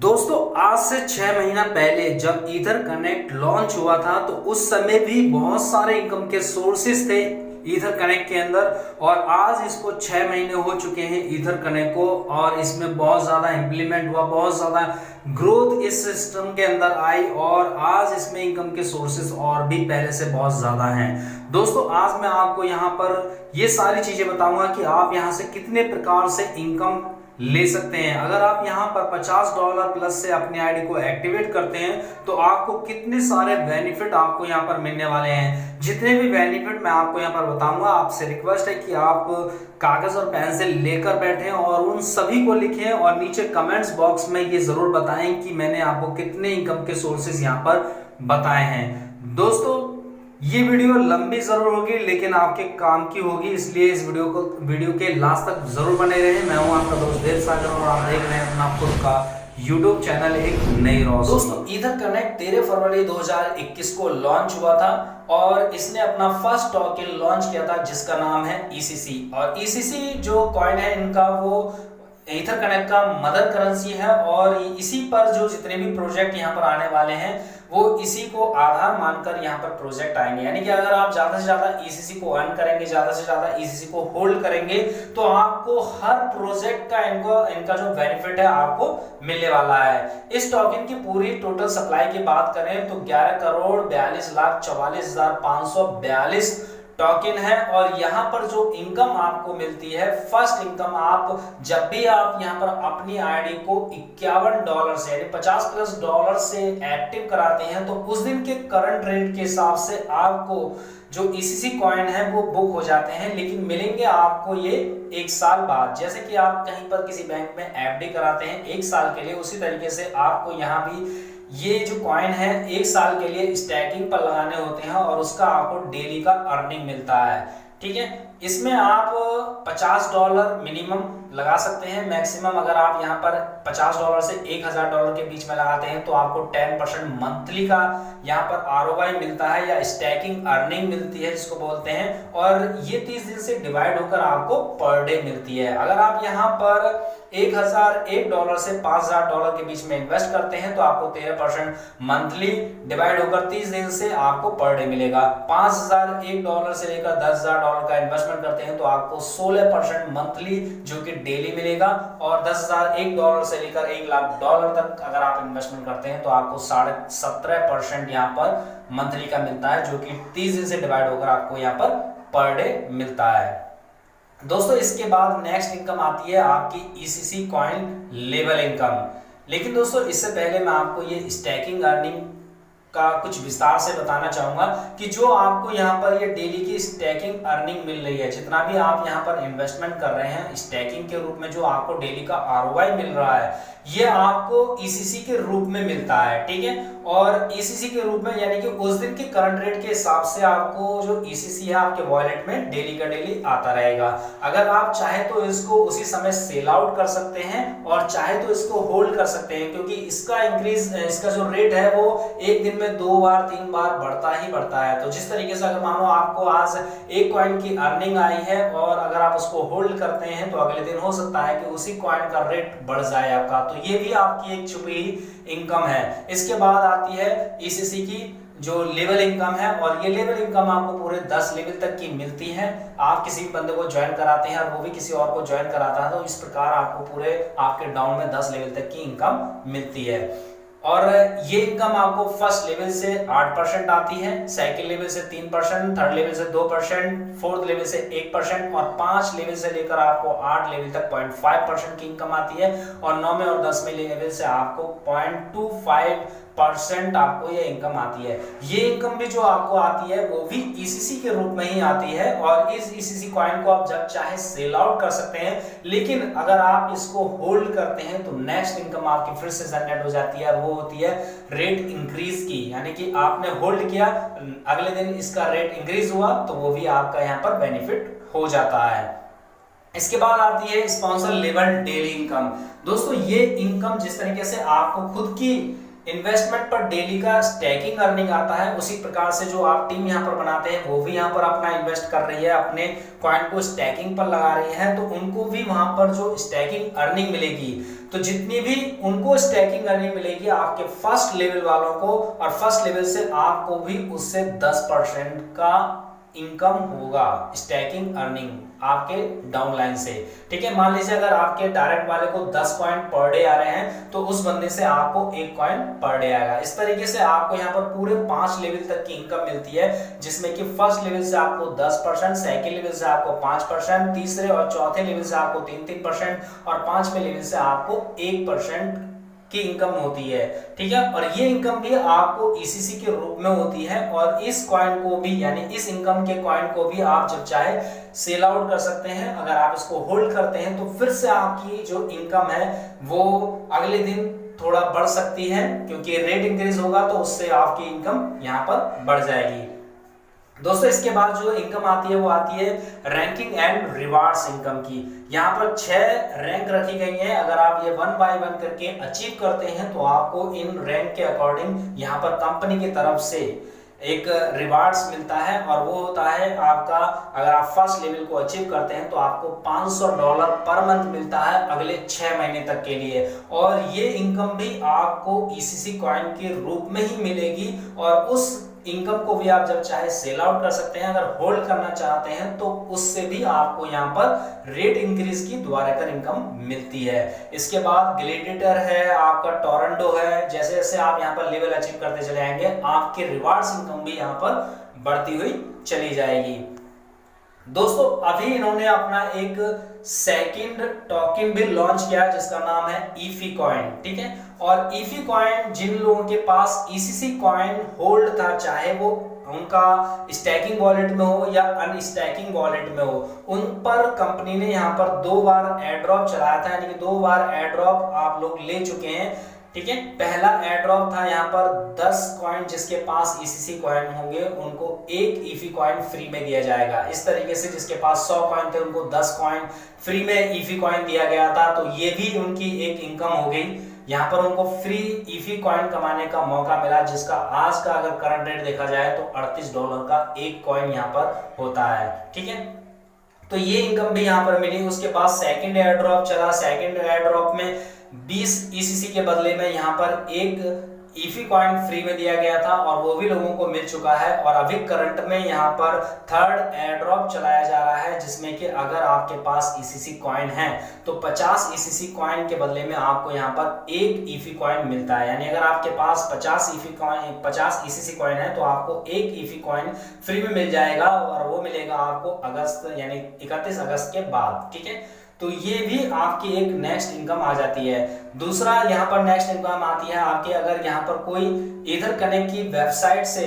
दोस्तों आज से 6 महीना पहले जब ईथर कनेक्ट लॉन्च हुआ था तो उस समय भी बहुत सारे इनकम के सोर्सेस थे ईथर कनेक्ट के अंदर। और आज इसको 6 महीने हो चुके हैं ईथर कनेक्ट को, और इसमें बहुत ज़्यादा इम्प्लीमेंट हुआ, बहुत ज़्यादा ग्रोथ इस सिस्टम के अंदर आई, और आज इसमें इनकम के सोर्सेस और भी पहले से बहुत ज़्यादा हैं। दोस्तों आज मैं आपको यहाँ पर ये सारी चीज़ें बताऊंगा कि आप यहाँ से कितने प्रकार से इनकम ले सकते हैं। अगर आप यहाँ पर $50 प्लस से अपनी आईडी को एक्टिवेट करते हैं तो आपको कितने सारे बेनिफिट आपको यहाँ पर मिलने वाले हैं। जितने भी बेनिफिट मैं आपको यहाँ पर बताऊंगा, आपसे रिक्वेस्ट है कि आप कागज और पेन से लेकर बैठें और उन सभी को लिखें और नीचे कमेंट्स बॉक्स में ये जरूर बताएं कि मैंने आपको कितने इनकम के सोर्सेज यहाँ पर बताए हैं। दोस्तों ये वीडियो लंबी जरूर होगी लेकिन आपके काम की होगी, इसलिए इस वीडियो के लास्ट तक जरूर बने रहें। मैं हूं आपका दोस्त देव सागर और आप देख रहे हैं अपना खुद का यूट्यूब चैनल एक नई रोशनी। दोस्तों ईथर कनेक्ट 13 फरवरी 2021 को लॉन्च हुआ था और इसने अपना फर्स्ट टोकन लॉन्च किया था जिसका नाम है ECC। और ECC जो कॉइन है इनका वो ईथर कनेक्ट का मदर करेंसी है, और इसी पर जो जितने भी प्रोजेक्ट यहाँ पर आने वाले हैं वो इसी को आधार मानकर यहाँ पर प्रोजेक्ट आएंगे। यानी कि अगर आप ज्यादा से ज्यादा ECC को अर्न करेंगे, ज्यादा से ज्यादा ECC को होल्ड करेंगे तो आपको हर प्रोजेक्ट का इनका जो बेनिफिट है आपको मिलने वाला है। इस टोकन की पूरी टोटल सप्लाई की बात करें तो 11,42,44,542 टोकन है। और यहाँ पर जो इनकम आपको मिलती है, फर्स्ट इनकम आप जब भी आप यहाँ पर अपनी आईडी को $51 से यानी $50+ से एक्टिव कराते हैं तो उस दिन के करंट रेट के हिसाब से आपको जो ECC कॉइन है वो बुक हो जाते हैं, लेकिन मिलेंगे आपको ये 1 साल बाद। जैसे कि आप कहीं पर किसी बैंक में FD कराते हैं 1 साल के लिए, उसी तरीके से आपको यहाँ भी ये जो कॉइन है 1 साल के लिए स्टैकिंग पर लगाने होते हैं और उसका आपको डेली का अर्निंग मिलता है। ठीक है, इसमें आप $50 मिनिमम लगा सकते हैं। मैक्सिमम अगर आप यहाँ पर $50 से $1000 के बीच में लगाते हैं तो आपको 10% मंथली का यहाँ पर ROI मिलता है या स्टैकिंग अर्निंग मिलती है जिसको बोलते हैं, और ये 30 दिन से डिवाइड होकर आपको पर डे मिलती है। अगर आप यहाँ पर $1001 से $5000 के बीच में इन्वेस्ट करते हैं तो आपको 13% मंथली डिवाइड होकर 30 दिन से आपको पर डे मिलेगा। $5001 से लेकर $10,000 का इन्वेस्टमेंट करते हैं तो आपको 16% मंथली जो कि डेली मिलेगा, और $10,001 से लेकर $1,00,000 तक अगर आप इन्वेस्टमेंट करते हैं तो आपको 17.5% यहाँ पर मंथली का मिलता है, जो कि 30 दिन से डिवाइड होकर आपको यहाँ पर डे मिलता है। दोस्तों इसके बाद नेक्स्ट इनकम आती है आपकी ECC कॉइन लेवल इनकम। लेकिन दोस्तों इससे पहले मैं आपको ये स्टैकिंग अर्निंग का कुछ विस्तार से बताना चाहूंगा कि जो आपको यहाँ पर ये डेली की स्टैकिंग अर्निंग मिल रही है, जितना भी आप यहाँ पर इन्वेस्टमेंट कर रहे हैं स्टैकिंग के रूप में जो आपको डेली का ROI मिल रहा है ये आपको ECC के रूप में मिलता है। ठीक है, और ECC के रूप में यानी कि उस दिन के करंट रेट के हिसाब से आपको जो ECC है आपके वॉलेट में डेली का डेली आता रहेगा। अगर आप चाहे तो इसको उसी समय सेल आउट कर सकते हैं और चाहे तो इसको होल्ड कर सकते हैं, क्योंकि इसका जो रेट है वो एक दिन में 2 बार 3 बार बढ़ता ही बढ़ता है। तो जिस तरीके से अगर मानो आपको आज एक कॉइन की अर्निंग आई है और अगर आप उसको होल्ड करते हैं तो अगले दिन हो सकता है कि उसी कॉइन का रेट बढ़ जाए आपका, तो ये भी आपकी एक छुपी इनकम है। इसके बाद आती है ECC की जो लेवल इनकम है, और ये लेवल इनकम आपको पूरे 10 लेवल तक की मिलती है। आप किसी भी बंदे को ज्वाइन कराते हैं और वो भी किसी और को ज्वाइन कराता है तो इस प्रकार आपको पूरे आपके डाउन में 10 लेवल तक की इनकम मिलती है। और ये इनकम आपको फर्स्ट लेवल से 8% आती है, सेकंड लेवल से 3%, थर्ड लेवल से 2%, फोर्थ लेवल से 1% और 5 लेवल से लेकर आपको 8 लेवल तक 0.5% की इनकम आती है, और 9वें और 10वें लेवल से आपको 0.25% आपको ये इनकम आती है। ये इनकम भी जो आपको आती है वो भी ECC के रूप में ही आती है, और इस ECC कॉइन को आप जब चाहे सेल आउट कर सकते हैं, लेकिन अगर आप इसको होल्ड करते हैं तो नेक्स्ट इनकम आपकी फिर से जनरेट हो जाती है, और वो होती है रेट इंक्रीज की। यानी कि आपने होल्ड किया, अगले दिन इसका रेट इंक्रीज हुआ तो वो भी आपका यहाँ पर बेनिफिट हो जाता है। इसके बाद आती है स्पॉन्सर लेवल डेली इनकम। दोस्तों ये इनकम जिस तरीके से आपको खुद की इन्वेस्टमेंट पर डेली का स्टैकिंग अर्निंग आता है, उसी प्रकार से जो आप टीम यहाँ पर बनाते हैं वो भी यहाँ पर अपना इन्वेस्ट कर रही है, अपने कॉइन को स्टैकिंग पर लगा रही है, तो उनको भी वहां पर जो स्टैकिंग अर्निंग मिलेगी। तो जितनी भी उनको स्टैकिंग अर्निंग मिलेगी आपके फर्स्ट लेवल वालों को, और फर्स्ट लेवल से आपको भी उससे 10% का इनकम होगा स्टैकिंग अर्निंग आपके डाउनलाइन से। ठीक है, मान लीजिए अगर आपके डायरेक्ट वाले को 10 कॉइन पर डे आ रहे हैं तो उस बंदे से आपको 1 कॉइन पर डे आएगा। इस तरीके से आपको यहाँ पर पूरे 5 लेवल तक की इनकम मिलती है, जिसमें कि फर्स्ट लेवल से आपको 10%, सेकेंड लेवल से आपको 5%, तीसरे और चौथे लेवल से आपको 3% और 5वें लेवल से आपको 1% की इनकम होती है। ठीक है, और ये इनकम भी आपको ईसीसी के रूप में होती है, और इस कॉइन को भी यानी इस इनकम के कॉइन को भी आप जब चाहे सेल आउट कर सकते हैं। अगर आप इसको होल्ड करते हैं तो फिर से आपकी जो इनकम है वो अगले दिन थोड़ा बढ़ सकती है, क्योंकि रेट इंक्रीज होगा तो उससे आपकी इनकम यहाँ पर बढ़ जाएगी। दोस्तों इसके बाद जो इनकम आती है वो आती है रैंकिंग एंड रिवार्ड्स इनकम की। यहाँ पर 6 रैंक रखी गई हैं। अगर आप ये 1 बाय 1 करके अचीव करते हैं तो आपको इन रैंक के अकॉर्डिंग यहाँ पर कंपनी की तरफ से एक रिवार्ड्स मिलता है, और वो होता है आपका, अगर आप फर्स्ट लेवल को अचीव करते हैं तो आपको $500 पर मंथ मिलता है अगले 6 महीने तक के लिए। और ये इनकम भी आपको ईसीसी कॉइन के रूप में ही मिलेगी, और उस इनकम को भी आप जब चाहे सेल आउट कर सकते हैं। अगर होल्ड करना चाहते हैं तो उससे भी आपको यहाँ पर रेट इंक्रीज की द्वारा कर इनकम मिलती है। इसके बाद ग्लेडिएटर है, आपका टोरंटो है। जैसे जैसे आप यहाँ पर लेवल अचीव करते चले आएंगे आपके रिवार्ड्स इनकम भी यहाँ पर बढ़ती हुई चली जाएगी। दोस्तों अभी इन्होंने अपना एक सेकंड टोकन भी लॉन्च किया है जिसका नाम है ईफी कॉइन। ठीक है, और ईफी कॉइन जिन लोगों के पास ईसीसी कॉइन होल्ड था, चाहे वो उनका स्टैकिंग वॉलेट में हो या अनस्टैकिंग वॉलेट में हो, उन पर कंपनी ने यहाँ पर 2 बार एयर ड्रॉप चलाया था, यानी कि 2 बार एयर ड्रॉप आप लोग ले चुके हैं। ठीक है, पहला एयर ड्रॉप था यहाँ पर 10 कॉइन, जिसके पास ईसीसी कॉइन होंगे उनको 1 ईफी कॉइन फ्री में दिया जाएगा। इस तरीके से जिसके पास 100 कॉइन थे उनको 10 कॉइन फ्री में ईफी कॉइन दिया गया था। तो ये भी उनकी एक इनकम हो गई। यहाँ पर उनको फ्री ईफी कॉइन कमाने का मौका मिला, जिसका आज का अगर करंट रेट देखा जाए तो $38 का 1 कॉइन यहाँ पर होता है। ठीक है, तो ये इनकम भी यहाँ पर मिली। उसके बाद सेकंड एयर ड्रॉप चला। सेकंड एयर ड्रॉप में 20 ईसीसी के बदले में यहाँ पर 1 ईफी कॉइन फ्री में दिया गया था, और वो भी लोगों को मिल चुका है। और अभी करंट में यहाँ पर थर्ड एयर ड्रॉप चलाया जा रहा है, जिसमें कि अगर आपके पास ईसीसी कॉइन है तो 50 ईसीसी कॉइन के बदले में आपको यहाँ पर 1 ईफी कॉइन मिलता है। यानी अगर आपके पास 50 ईसीसी कॉइन है तो आपको 1 ईफी कॉइन फ्री में मिल जाएगा, और वो मिलेगा आपको अगस्त यानी 31 अगस्त के बाद। ठीक है, तो ये भी आपकी एक नेक्स्ट इनकम आ जाती है। दूसरा यहाँ पर नेक्स्ट इनकम आती है आपके, अगर यहाँ पर कोई इधर कनेक्ट की वेबसाइट से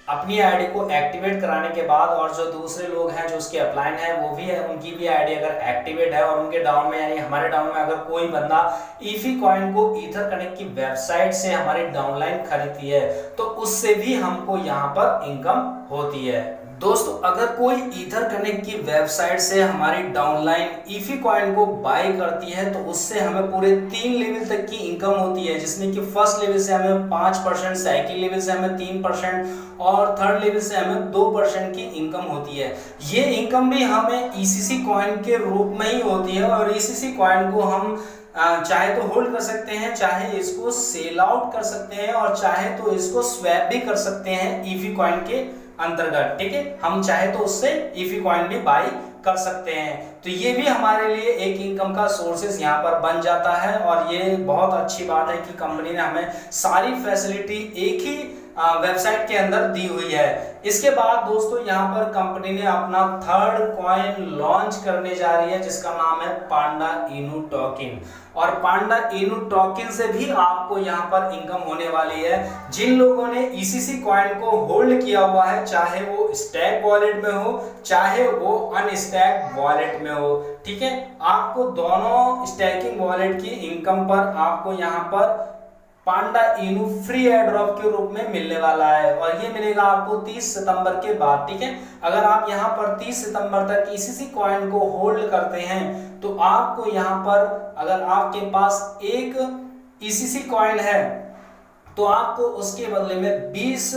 अपनी आईडी को एक्टिवेट कराने के बाद, और जो दूसरे लोग हैं जो उसके अपलाइन है वो भी है, उनकी भी आईडी अगर एक्टिवेट है, और उनके डाउन में यानी हमारे डाउन में अगर कोई बंदा ईफी कॉइन को ईथर कनेक्ट की वेबसाइट से हमारी डाउनलाइन खरीदती है तो उससे भी हमको यहाँ पर इनकम होती है। दोस्तों अगर कोई ईथर कनेक्ट की वेबसाइट से हमारी डाउनलाइन ईफी कॉइन को बाय करती है तो उससे हमें पूरे 3 लेवल तक की इनकम होती है, जिसमें कि फर्स्ट लेवल से हमें 5%, सेकंड लेवल से हमें 3% और थर्ड लेवल से हमें 2% की इनकम होती है। ये इनकम भी हमें ईसीसी कॉइन के रूप में ही होती है, और ईसीसी कॉइन को हम चाहे तो होल्ड कर सकते हैं, चाहे इसको सेल आउट कर सकते हैं, और चाहे तो इसको स्वैप भी कर सकते हैं ईफी कॉइन के अंतर्गत। ठीक है, हम चाहे तो उससे ईफी कॉइन भी बाय कर सकते हैं। तो ये भी हमारे लिए एक इनकम का सोर्सेस यहाँ पर बन जाता है, और ये बहुत अच्छी बात है कि कंपनी ने हमें सारी फैसिलिटी एक ही वेबसाइट के अंदर दी हुई है। इसके बाद दोस्तों यहाँ पर कंपनी ने अपना थर्ड कॉइन लॉन्च करने जा रही है, जिसका नाम है पांडा इनू टोकन। और पांडा इनू टोकन से भी आपको यहाँ पर इनकम होने वाली है। जिन लोगों ने ईसीसी कॉइन को होल्ड किया हुआ है, चाहे वो स्टैक वॉलेट में हो चाहे वो अनस्टैक वॉलेट में हो, ठीक है, आपको दोनों स्टैकिंग वॉलेट की इनकम पर आपको यहाँ पर पांडा इनू फ्री एयर ड्रॉप के रूप में मिलने वाला है, और ये मिलेगा आपको 30 सितंबर के बाद। ठीक है, अगर आप यहाँ पर 30 सितंबर तक ईसीसी कॉइन को होल्ड करते हैं तो आपको यहाँ पर, अगर आपके पास एक ईसीसी कॉइन है तो आपको उसके बदले में 20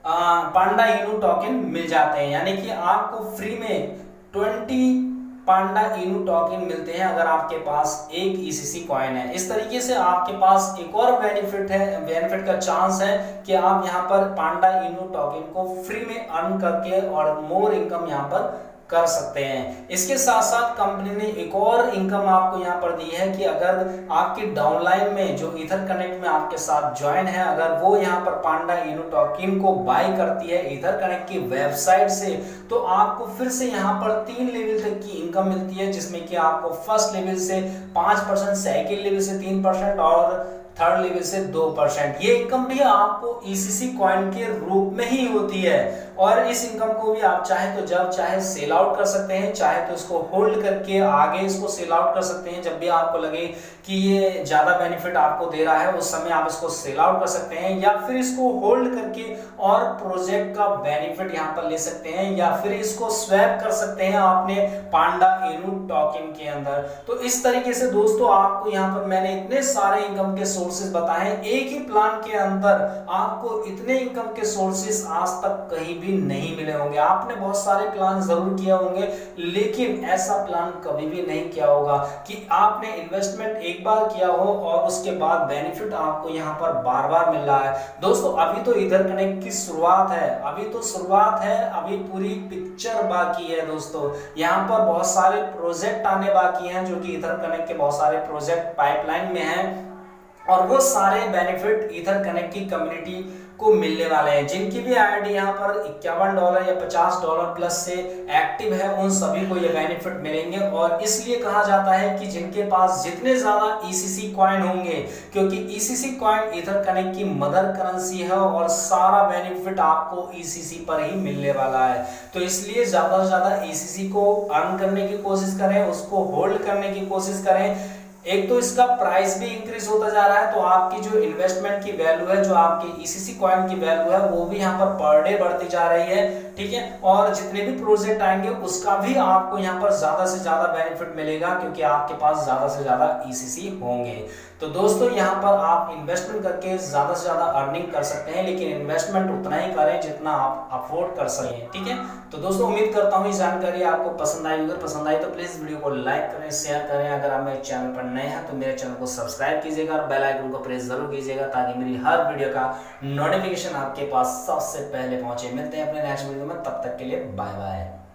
पांडा इनू टोकन मिल जाते हैं। यानी कि आपको फ्री में 20 पांडा इनू टोकन मिलते हैं अगर आपके पास एक ईसीसी कॉइन है। इस तरीके से आपके पास एक और बेनिफिट का चांस है कि आप यहाँ पर पांडा इनू टोकन को फ्री में अर्न करके और मोर इनकम यहाँ पर कर सकते हैं। इसके साथ साथ कंपनी ने एक और इनकम आपको यहाँ पर दी है कि अगर आपकी डाउनलाइन में जो ईथर कनेक्ट में आपके साथ ज्वाइन है, अगर वो यहाँ पर पांडा इनू टोकन को बाय करती है ईथर कनेक्ट की वेबसाइट से, तो आपको फिर से यहाँ पर 3 लेवल तक की इनकम मिलती है, जिसमें कि आपको फर्स्ट लेवल से 5%, सेकेंड लेवल से 3% और थर्ड लेवल से 2%। ये इनकम भी आपको ईसीसी कॉइन के रूप में ही होती है और इस इनकम को भी आप चाहे तो जब चाहे सेल आउट कर सकते हैं, चाहे तो इसको होल्ड करके आगे इसको सेल आउट कर सकते हैं। जब भी आपको लगे कि ये ज्यादा बेनिफिट आपको दे रहा है उस समय आप इसको सेल आउट कर सकते हैं, या फिर इसको होल्ड करके और प्रोजेक्ट का बेनिफिट यहाँ पर ले सकते हैं, या फिर इसको स्वैप कर सकते हैं आपने पांडा इनू टोकन के अंदर। तो इस तरीके से दोस्तों आपको यहाँ पर मैंने इतने सारे इनकम के सोर्सेज बताए, एक ही प्लान के अंदर आपको इतने इनकम के सोर्सेज आज तक कहीं भी नहीं मिले होंगे। आपने बहुत सारे प्लान जरूर किए होंगे, लेकिन ऐसा प्लान कभी भी नहीं किया होगा कि आपने इन्वेस्टमेंट एक बार किया हो और उसके बाद बेनिफिट आपको यहाँ पर बार बार मिल रहा है। दोस्तों अभी तो ईथर कनेक्ट की शुरुआत है, अभी तो शुरुआत है, अभी पूरी पिक्चर बाकी है दोस्तों। यहाँ पर बहुत सारे प्रोजेक्ट आने बाकी हैं, जो कि ईथर कनेक्ट के बहुत सारे प्रोजेक्ट पाइपलाइन में हैं और वो सारे बेनिफिट ईथर कनेक्ट की कम्युनिटी को मिलने वाले हैं। जिनकी भी आईडी यहाँ पर $51 या $50 प्लस से एक्टिव है, उन सभी को ये बेनिफिट मिलेंगे। और इसलिए कहा जाता है कि जिनके पास जितने ज्यादा ईसीसी कॉइन होंगे, क्योंकि ईसीसी कॉइन ईथर कनेक्ट की मदर करेंसी है और सारा बेनिफिट आपको ईसीसी पर ही मिलने वाला है, तो इसलिए ज्यादा से ज्यादा ईसीसी को अर्न करने की कोशिश करें, उसको होल्ड करने की कोशिश करें। एक तो इसका प्राइस भी इंक्रीज होता जा रहा है, तो आपकी जो इन्वेस्टमेंट की वैल्यू है, जो आपकी ईसीसी कॉइन की वैल्यू है, वो भी यहाँ पर डे बढ़ती जा रही है, ठीक है। और जितने भी प्रोजेक्ट आएंगे उसका भी आपको यहाँ पर ज्यादा से ज्यादा बेनिफिट मिलेगा, क्योंकि आपके पास ज्यादा से ज्यादा ईसीसी होंगे। तो दोस्तों यहाँ पर आप इन्वेस्टमेंट करके ज्यादा से ज्यादा अर्निंग कर सकते हैं, लेकिन इन्वेस्टमेंट उतना ही करें जितना आप अफोर्ड कर सकें, ठीक है। तो दोस्तों उम्मीद करता हूँ ये जानकारी आपको पसंद आई। अगर पसंद आई तो प्लीज वीडियो को लाइक करें, शेयर करें। अगर आप मेरे चैनल पर नए हैं तो मेरे चैनल को सब्सक्राइब कीजिएगा और बेल आइकन को प्रेस जरूर कीजिएगा, ताकि मेरी हर वीडियो का नोटिफिकेशन आपके पास सबसे पहले पहुंचे। मिलते हैं अपने नेक्स्ट वीडियो में, तब तक के लिए बाय बाय।